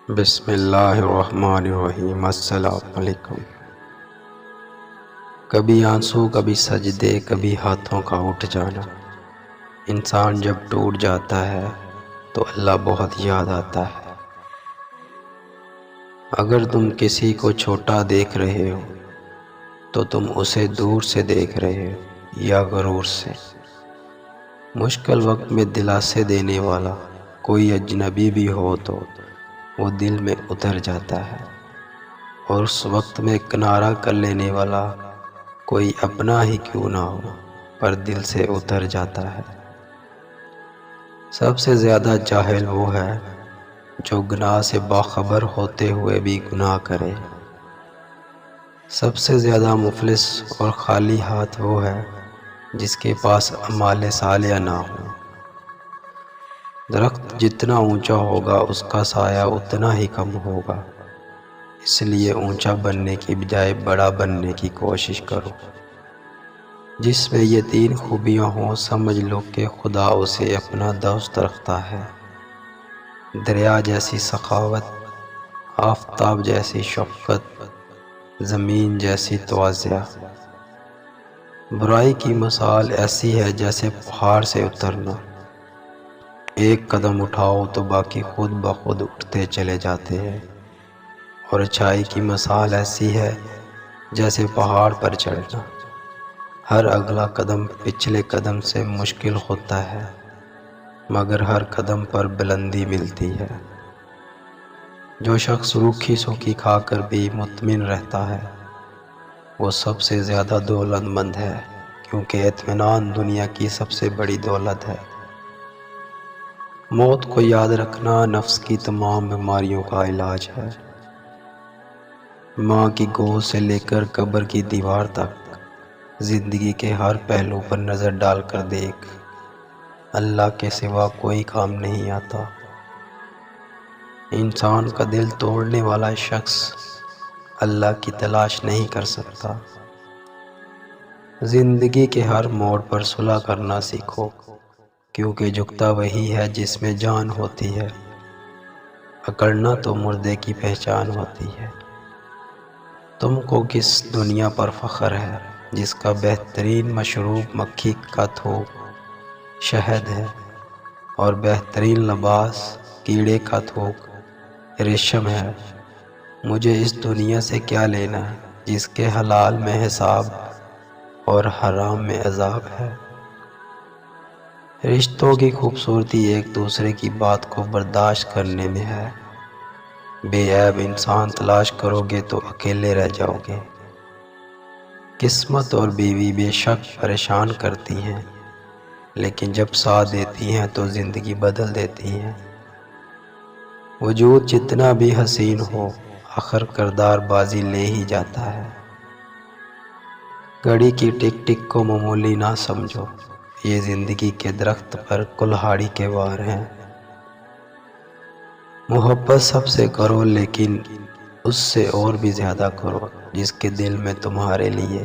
بسم اللہ الرحمن الرحیم۔ السلام علیکم۔ کبھی آنسو، کبھی سجدے، کبھی ہاتھوں کا اٹھ جانا۔ انسان جب ٹوٹ جاتا ہے تو اللہ بہت یاد آتا ہے۔ اگر تم کسی کو چھوٹا دیکھ رہے ہو تو تم اسے دور سے دیکھ رہے ہو یا غرور سے۔ مشکل وقت میں دلاسے دینے والا کوئی اجنبی بھی ہو تو وہ دل میں اتر جاتا ہے، اور اس وقت میں کنارہ کر لینے والا کوئی اپنا ہی کیوں نہ ہو پر دل سے اتر جاتا ہے۔ سب سے زیادہ جاہل وہ ہے جو گناہ سے باخبر ہوتے ہوئے بھی گناہ کرے۔ سب سے زیادہ مفلس اور خالی ہاتھ وہ ہے جس کے پاس اعمال صالحہ نہ ہو۔ درخت جتنا اونچا ہوگا اس کا سایہ اتنا ہی کم ہوگا، اس لیے اونچا بننے کی بجائے بڑا بننے کی کوشش کرو۔ جس میں یہ تین خوبیاں ہوں سمجھ لو کہ خدا اسے اپنا دوست رکھتا ہے۔ دریا جیسی سخاوت، آفتاب جیسی شفقت، زمین جیسی تواضع۔ برائی کی مثال ایسی ہے جیسے پہاڑ سے اترنا۔ ایک قدم اٹھاؤ تو باقی خود بخود اٹھتے چلے جاتے ہیں، اور اچھائی کی مثال ایسی ہے جیسے پہاڑ پر چڑھنا۔ ہر اگلا قدم پچھلے قدم سے مشکل ہوتا ہے، مگر ہر قدم پر بلندی ملتی ہے۔ جو شخص روکھی سوکھی کھا کر بھی مطمئن رہتا ہے وہ سب سے زیادہ دولت مند ہے، کیونکہ اطمینان دنیا کی سب سے بڑی دولت ہے۔ موت کو یاد رکھنا نفس کی تمام بیماریوں کا علاج ہے۔ ماں کی گود سے لے کر قبر کی دیوار تک زندگی کے ہر پہلو پر نظر ڈال کر دیکھ، اللہ کے سوا کوئی کام نہیں آتا۔ انسان کا دل توڑنے والا شخص اللہ کی تلاش نہیں کر سکتا۔ زندگی کے ہر موڑ پر صلح کرنا سیکھو، کیونکہ جھکتا وہی ہے جس میں جان ہوتی ہے، اکڑنا تو مردے کی پہچان ہوتی ہے۔ تم کو کس دنیا پر فخر ہے جس کا بہترین مشروب مکھی کا تھوک شہد ہے، اور بہترین لباس کیڑے کا تھوک ریشم ہے؟ مجھے اس دنیا سے کیا لینا ہے جس کے حلال میں حساب اور حرام میں عذاب ہے؟ رشتوں کی خوبصورتی ایک دوسرے کی بات کو برداشت کرنے میں ہے۔ بے عیب انسان تلاش کرو گے تو اکیلے رہ جاؤ گے۔ قسمت اور بیوی بے شک پریشان کرتی ہیں، لیکن جب ساتھ دیتی ہیں تو زندگی بدل دیتی ہیں۔ وجود جتنا بھی حسین ہو آخر کردار بازی لے ہی جاتا ہے۔ گھڑی کی ٹک ٹک کو معمولی نہ سمجھو، یہ زندگی کے درخت پر کلہاڑی کے وار ہیں۔ محبت سب سے کرو لیکن اس سے اور بھی زیادہ کرو جس کے دل میں تمہارے لیے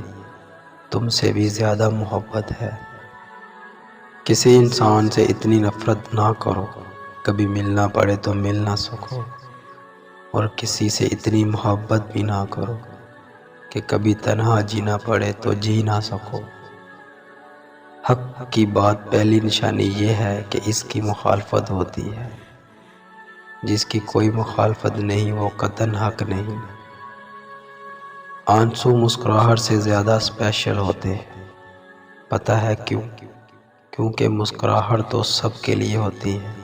تم سے بھی زیادہ محبت ہے۔ کسی انسان سے اتنی نفرت نہ کرو کبھی ملنا پڑے تو مل نہ سکو، اور کسی سے اتنی محبت بھی نہ کرو کہ کبھی تنہا جینا پڑے تو جی نہ سکو۔ حق کی بات پہلی نشانی یہ ہے کہ اس کی مخالفت ہوتی ہے، جس کی کوئی مخالفت نہیں وہ قطعاً حق نہیں۔ آنسو مسکراہٹ سے زیادہ اسپیشل ہوتے ہیں، پتہ ہے کیوں؟ کیونکہ مسکراہٹ تو سب کے لیے ہوتی ہے،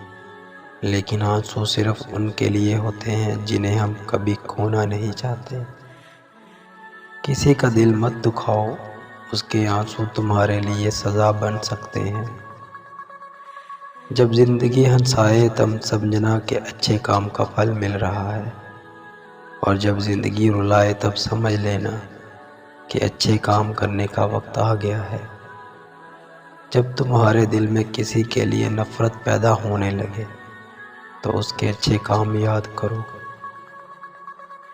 لیکن آنسو صرف ان کے لیے ہوتے ہیں جنہیں ہم کبھی کھونا نہیں چاہتے۔ کسی کا دل مت دکھاؤ، اس کے آنسو تمہارے لیے سزا بن سکتے ہیں۔ جب زندگی ہنسائے تب سمجھنا کہ اچھے کام کا پھل مل رہا ہے، اور جب زندگی رلائے تب سمجھ لینا کہ اچھے کام کرنے کا وقت آ گیا ہے۔ جب تمہارے دل میں کسی کے لیے نفرت پیدا ہونے لگے تو اس کے اچھے کام یاد کرو۔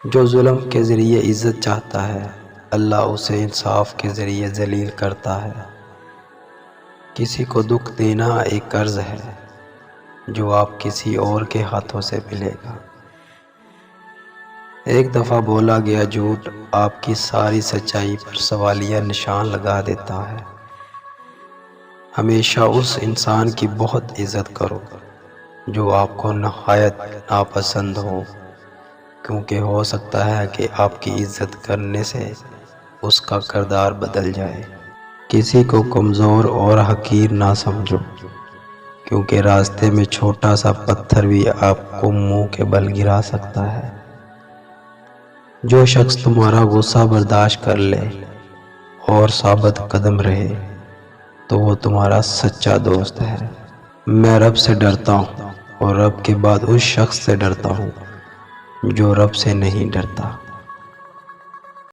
جو ظلم کے ذریعے عزت چاہتا ہے اللہ اسے انصاف کے ذریعے ذلیل کرتا ہے۔ کسی کو دکھ دینا ایک قرض ہے جو آپ کسی اور کے ہاتھوں سے ملے گا۔ ایک دفعہ بولا گیا جھوٹ آپ کی ساری سچائی پر سوالیہ نشان لگا دیتا ہے۔ ہمیشہ اس انسان کی بہت عزت کرو جو آپ کو نہایت ناپسند ہو، کیونکہ ہو سکتا ہے کہ آپ کی عزت کرنے سے اس کا کردار بدل جائے۔ کسی کو کمزور اور حقیر نہ سمجھو، کیونکہ راستے میں چھوٹا سا پتھر بھی آپ کو منہ کے بل گرا سکتا ہے۔ جو شخص تمہارا غصہ برداشت کر لے اور ثابت قدم رہے تو وہ تمہارا سچا دوست ہے۔ میں رب سے ڈرتا ہوں اور رب کے بعد اس شخص سے ڈرتا ہوں جو رب سے نہیں ڈرتا۔